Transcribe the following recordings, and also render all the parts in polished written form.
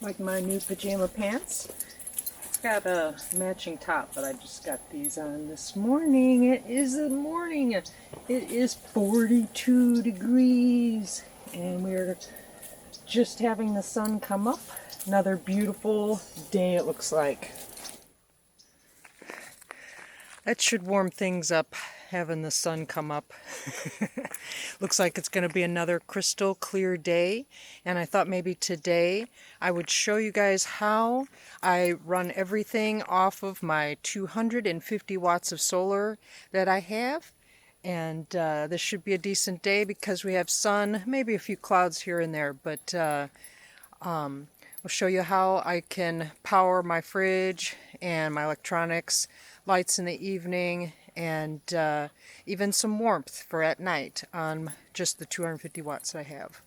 Like my new pajama pants. It's got a matching top, but I just got these on this morning. It is the morning. It is 42 degrees, and we're just having the sun come up. Another beautiful day, it looks like. That should warm things up, having the sun come up. Looks like it's going to be another crystal clear day, and I thought maybe today I would show you guys how I run everything off of my 250 watts of solar that I have. And this should be a decent day because we have sun, maybe a few clouds here and there, but I'll show you how I can power my fridge and my electronics, lights in the evening, and even some warmth for at night on just the 250 watts that I have.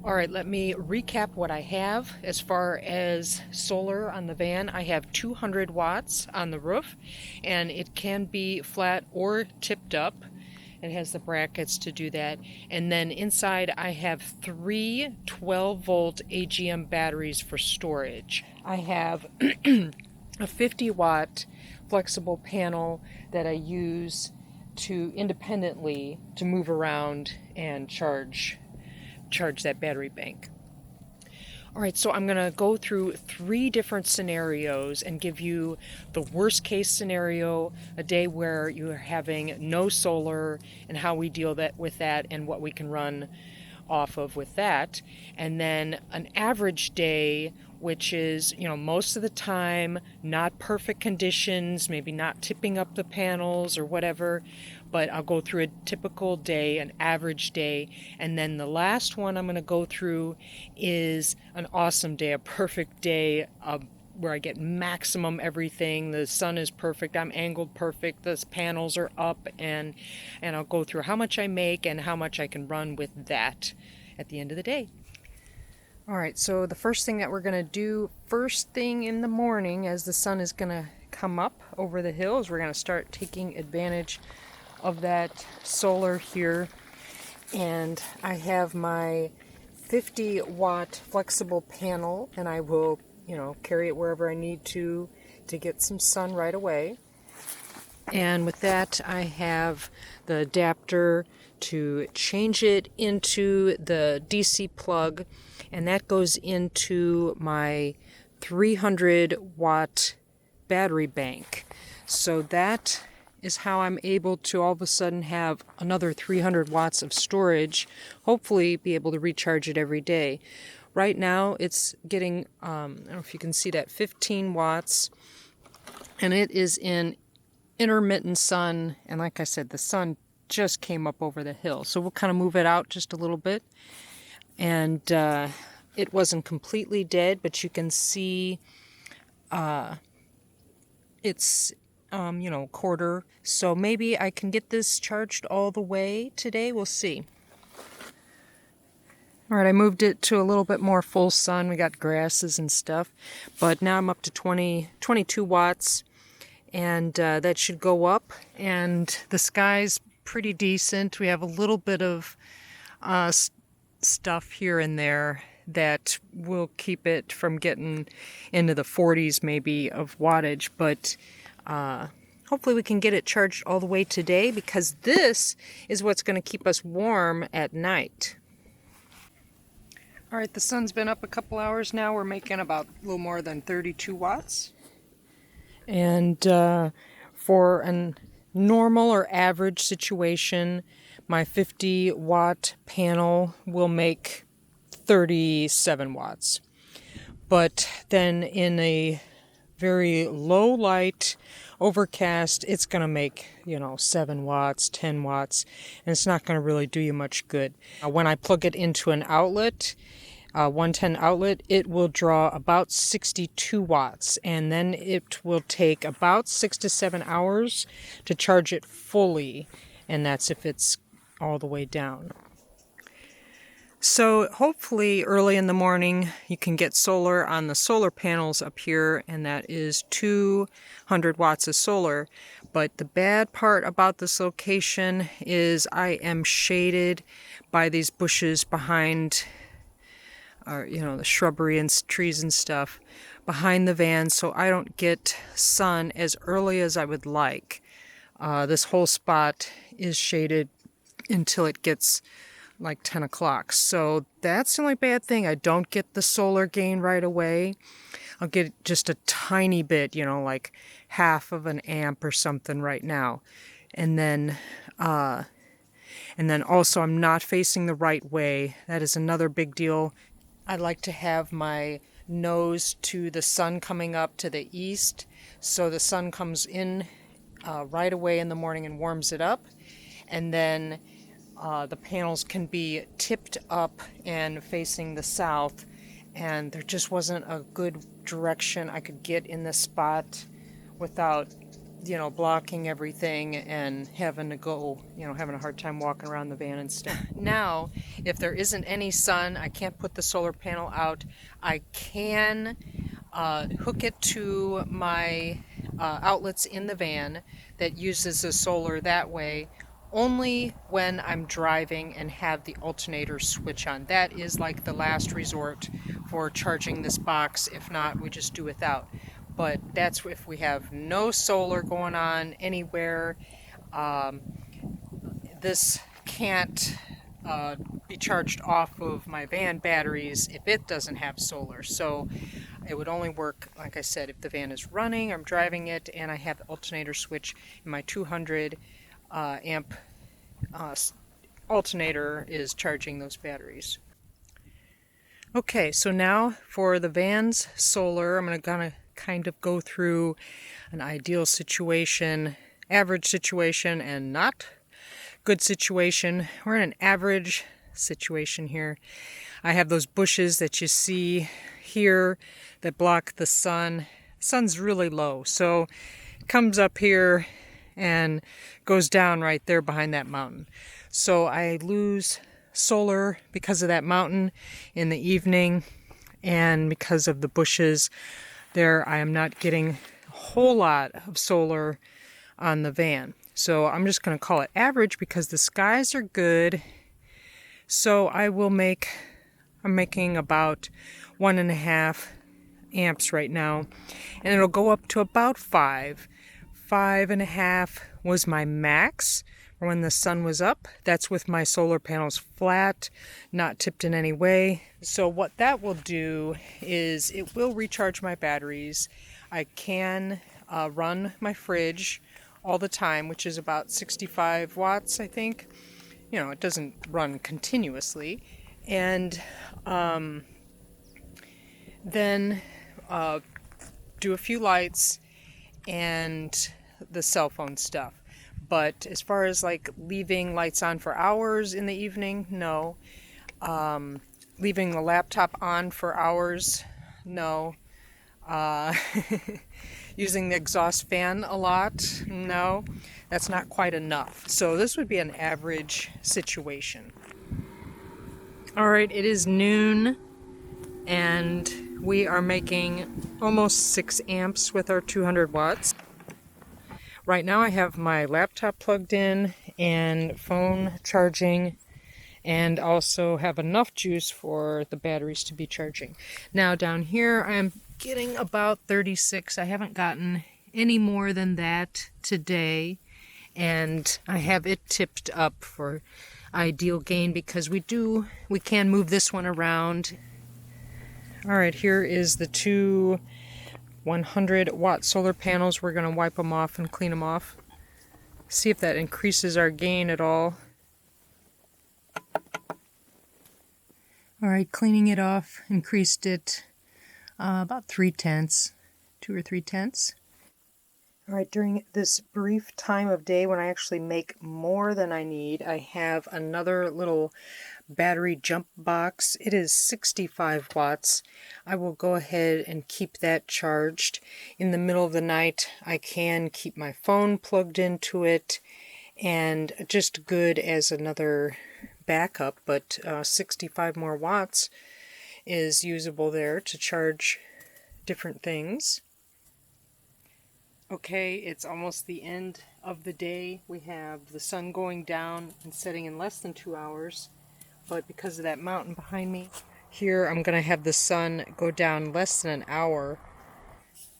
All right, let me recap what I have as far as solar on the van. I have 200 watts on the roof, and it can be flat or tipped up. It has the brackets to do that. And then inside I have three 12-volt AGM batteries for storage. I have a 50-watt flexible panel that I use to independently to move around and charge that battery bank. All right, so I'm going to go through three different scenarios and give you the worst case scenario, a day where you're having no solar, and how we deal with that and what we can run off of with that. And then an average day, which is, most of the time not perfect conditions, maybe not tipping up the panels or whatever, but I'll go through a typical day, an average day. And then the last one I'm going to go through is an awesome day, a perfect day, where I get maximum everything. The sun is perfect, I'm angled perfect, the panels are up, and I'll go through how much I make and how much I can run with that at the end of the day. All right, so the first thing that we're going to do first thing in the morning, as the sun is going to come up over the hills, we're going to start taking advantage of that solar here. And I have my 50-watt flexible panel, and I will carry it wherever I need to get some sun right away. And with that, I have the adapter to change it into the DC plug, and that goes into my 300-watt battery bank. So that is how I'm able to all of a sudden have another 300 watts of storage, hopefully be able to recharge it every day. Right now it's getting, I don't know if you can see that, 15 watts, and it is in intermittent sun, and like I said, the sun just came up over the hill, so we'll kind of move it out just a little bit. And it wasn't completely dead, but you can see it's quarter, so maybe I can get this charged all the way today. We'll see. All right, I moved it to a little bit more full sun. We got grasses and stuff, but now I'm up to 22 watts, and that should go up. And the sky's pretty decent. We have a little bit of stuff here and there that will keep it from getting into the 40s maybe of wattage, but hopefully we can get it charged all the way today, because this is what's going to keep us warm at night. All right, the sun's been up a couple hours now. We're making about a little more than 32 watts. And for a normal or average situation, my 50-watt panel will make 37 watts. But then in a very low light, overcast, it's going to make 7 watts, 10 watts, and it's not going to really do you much good. When I plug it into an outlet, 110 outlet, it will draw about 62 watts, and then it will take about 6 to 7 hours to charge it fully, and that's if it's all the way down. So hopefully early in the morning you can get solar on the solar panels up here, and that is 200 watts of solar. But the bad part about this location is I am shaded by these bushes behind or the shrubbery and trees and stuff behind the van, so I don't get sun as early as I would like. This whole spot is shaded until it gets like 10 o'clock. So that's the only bad thing. I don't get the solar gain right away. I'll get just a tiny bit, like half of an amp or something right now. And then also I'm not facing the right way. That is another big deal. I like to have my nose to the sun coming up to the east, so the sun comes in right away in the morning and warms it up. And then the panels can be tipped up and facing the south, and there just wasn't a good direction I could get in this spot without blocking everything and having to go, having a hard time walking around the van and stuff. Now, if there isn't any sun, I can't put the solar panel out. I can hook it to my outlets in the van that uses the solar that way, only when I'm driving and have the alternator switch on. That is like the last resort for charging this box. If not, we just do without. But that's if we have no solar going on anywhere. This can't be charged off of my van batteries if it doesn't have solar. So it would only work, like I said, if the van is running, I'm driving it, and I have the alternator switch, and my 200 amp alternator is charging those batteries. Okay, so now for the van's solar, I'm gonna kind of go through an ideal situation, average situation, and not good situation. We're in an average situation here. I have those bushes that you see here that block the sun. The sun's really low, so it comes up here and goes down right there behind that mountain. So I lose solar because of that mountain in the evening, and because of the bushes there, I am not getting a whole lot of solar on the van. So I'm just going to call it average because the skies are good. So I'm making about 1.5 amps right now, and it'll go up to about 5. 5.5 was my max for when the sun was up. That's with my solar panels flat, not tipped in any way. So what that will do is it will recharge my batteries. I can run my fridge all the time, which is about 65 watts, I think. It doesn't run continuously. And then do a few lights and the cell phone stuff. But as far as like leaving lights on for hours in the evening, no. Leaving the laptop on for hours, no. Using the exhaust fan a lot, no. That's not quite enough. So this would be an average situation. Alright, it is noon, and we are making almost 6 amps with our 200 watts. Right now I have my laptop plugged in and phone charging, and also have enough juice for the batteries to be charging. Now down here I'm getting about 36. I haven't gotten any more than that today, and I have it tipped up for ideal gain because we can move this one around. Alright, here is the two 100 watt solar panels. We're going to wipe them off and clean them off. See if that increases our gain at all. Alright, cleaning it off increased it about 3/10, 2 or 3/10. Alright, during this brief time of day when I actually make more than I need, I have another little battery jump box. It is 65 watts. I will go ahead and keep that charged. In the middle of the night, I can keep my phone plugged into it, and just good as another backup, but 65 more watts is usable there to charge different things. Okay, it's almost the end of the day. We have the sun going down and setting in less than 2 hours, but because of that mountain behind me, Here I'm going to have the sun go down less than an hour.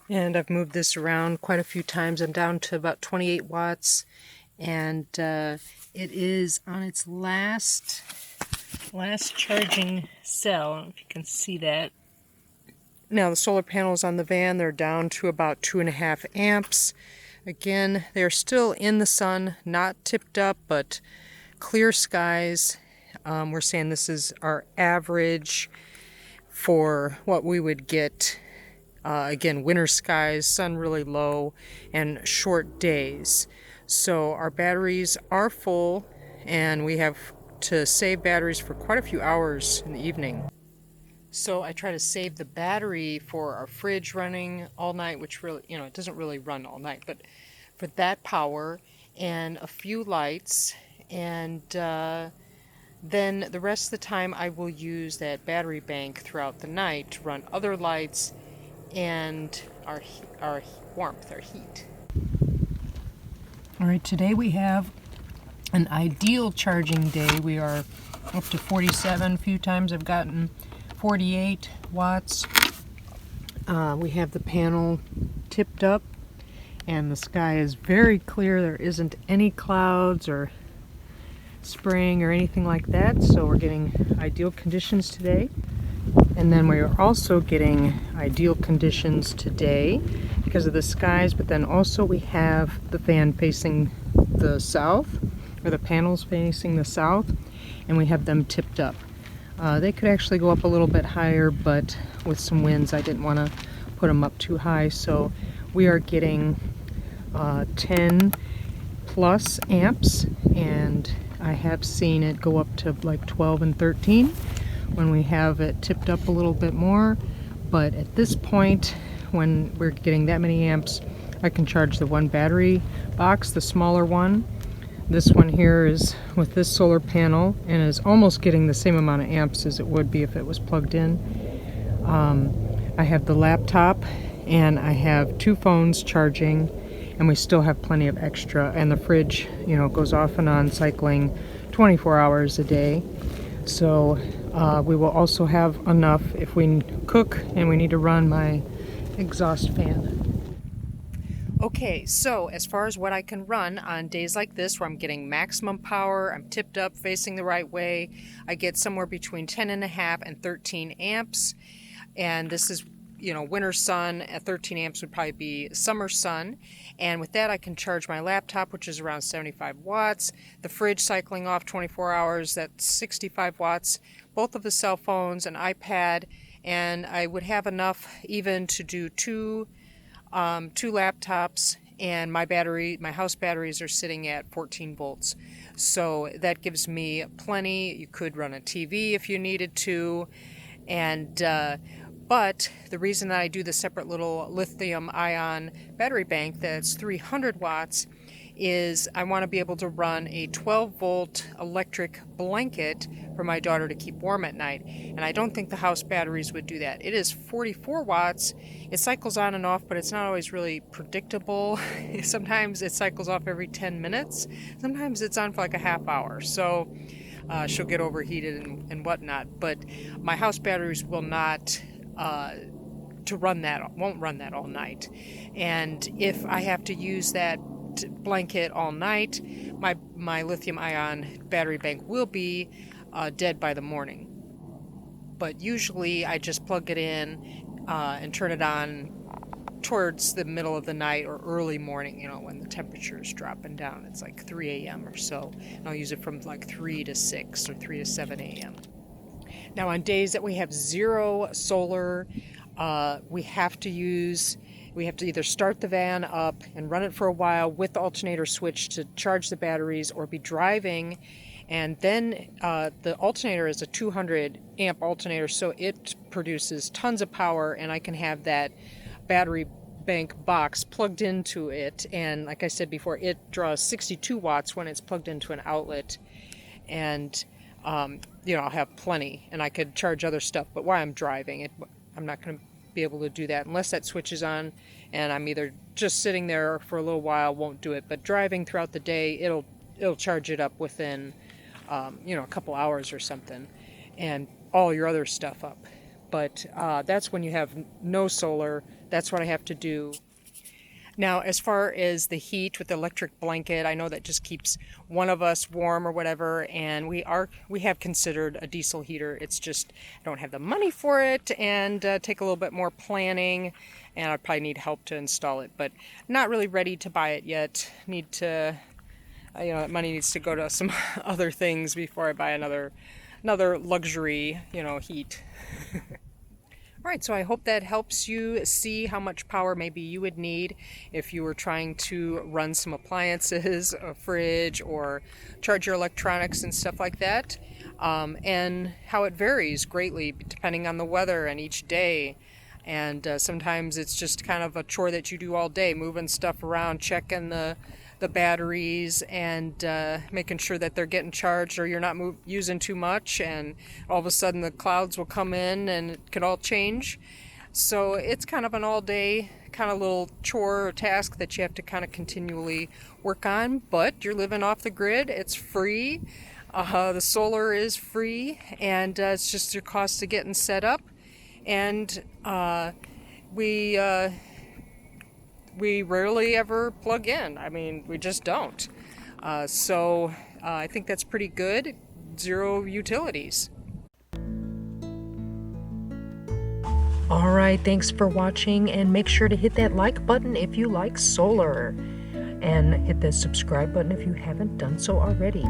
And I've moved this around quite a few times. I'm down to about 28 watts. And it is on its last charging cell. I don't know if you can see that. Now the solar panels on the van, they're down to about 2.5 amps. Again, they're still in the sun, not tipped up, but clear skies. We're saying this is our average for what we would get. Again, winter skies, sun really low, and short days. So our batteries are full, and we have to save batteries for quite a few hours in the evening. So I try to save the battery for our fridge running all night, which really, it doesn't really run all night, but for that power and a few lights, and then the rest of the time I will use that battery bank throughout the night to run other lights and our warmth, our heat. All right, today we have an ideal charging day. We are up to 47. A few times I've gotten 48 watts. We have the panel tipped up and the sky is very clear. There isn't any clouds or spraying or anything like that, so we're getting ideal conditions today. And then we are also getting ideal conditions today because of the skies, but then also we have the fan facing the south, or the panels facing the south, and we have them tipped up. They could actually go up a little bit higher, but with some winds I didn't want to put them up too high, so we are getting 10 plus amps, and I have seen it go up to like 12 and 13 when we have it tipped up a little bit more. But at this point, when we're getting that many amps, I can charge the one battery box, the smaller one. This one here is with this solar panel and is almost getting the same amount of amps as it would be if it was plugged in. I have the laptop and I have 2 phones charging, and we still have plenty of extra, and the fridge, goes off and on, cycling 24 hours a day. So we will also have enough if we cook and we need to run my exhaust fan. Okay, so as far as what I can run on days like this where I'm getting maximum power, I'm tipped up, facing the right way, I get somewhere between 10.5 and 13 amps. And this is, winter sun. At 13 amps would probably be summer sun. And with that I can charge my laptop, which is around 75 watts. The fridge cycling off 24 hours, that's 65 watts. Both of the cell phones, an iPad, and I would have enough even to do two laptops, and my house batteries are sitting at 14 volts. So that gives me plenty. You could run a TV if you needed to, and but the reason that I do the separate little lithium ion battery bank that's 300 watts is I want to be able to run a 12 volt electric blanket for my daughter to keep warm at night. And I don't think the house batteries would do that. It is 44 watts. It cycles on and off, but it's not always really predictable. Sometimes it cycles off every 10 minutes. Sometimes it's on for like a half hour. So she'll get overheated and whatnot. But my house batteries will not won't run that all night. And if I have to use that blanket all night, my lithium ion battery bank will be dead by the morning. But usually I just plug it in and turn it on towards the middle of the night or early morning, when the temperature is dropping down. It's like 3 a.m. or so. And I'll use it from like 3 to 6 or 3 to 7 a.m. Now on days that we have zero solar, we have to either start the van up and run it for a while with the alternator switch to charge the batteries, or be driving. And then the alternator is a 200 amp alternator, so it produces tons of power, and I can have that battery bank box plugged into it. And like I said before, it draws 62 watts when it's plugged into an outlet. And I'll have plenty, and I could charge other stuff. But while I'm driving, I'm not going to be able to do that unless that switch is on, and I'm either just sitting there for a little while, won't do it. But driving throughout the day, it'll charge it up within a couple hours or something. And all your other stuff up. But that's when you have no solar. That's what I have to do. Now, as far as the heat with the electric blanket, I know that just keeps one of us warm or whatever, and we have considered a diesel heater. It's just I don't have the money for it, and take a little bit more planning, and I probably need help to install it, but not really ready to buy it yet. Need to, that money needs to go to some other things before I buy another luxury, heat. All right, so I hope that helps you see how much power maybe you would need if you were trying to run some appliances, a fridge, or charge your electronics and stuff like that, and how it varies greatly depending on the weather and each day. And sometimes it's just kind of a chore that you do all day, moving stuff around, checking the batteries, and making sure that they're getting charged or you're not using too much, and all of a sudden the clouds will come in and it could all change. So it's kind of an all-day kind of little chore or task that you have to kind of continually work on, but you're living off the grid. It's free. The solar is free, and it's just your cost of getting set up. And we rarely ever plug in. I mean, we just don't. So I think that's pretty good. Zero utilities. All right, thanks for watching, and make sure to hit that like button if you like solar, and hit the subscribe button if you haven't done so already.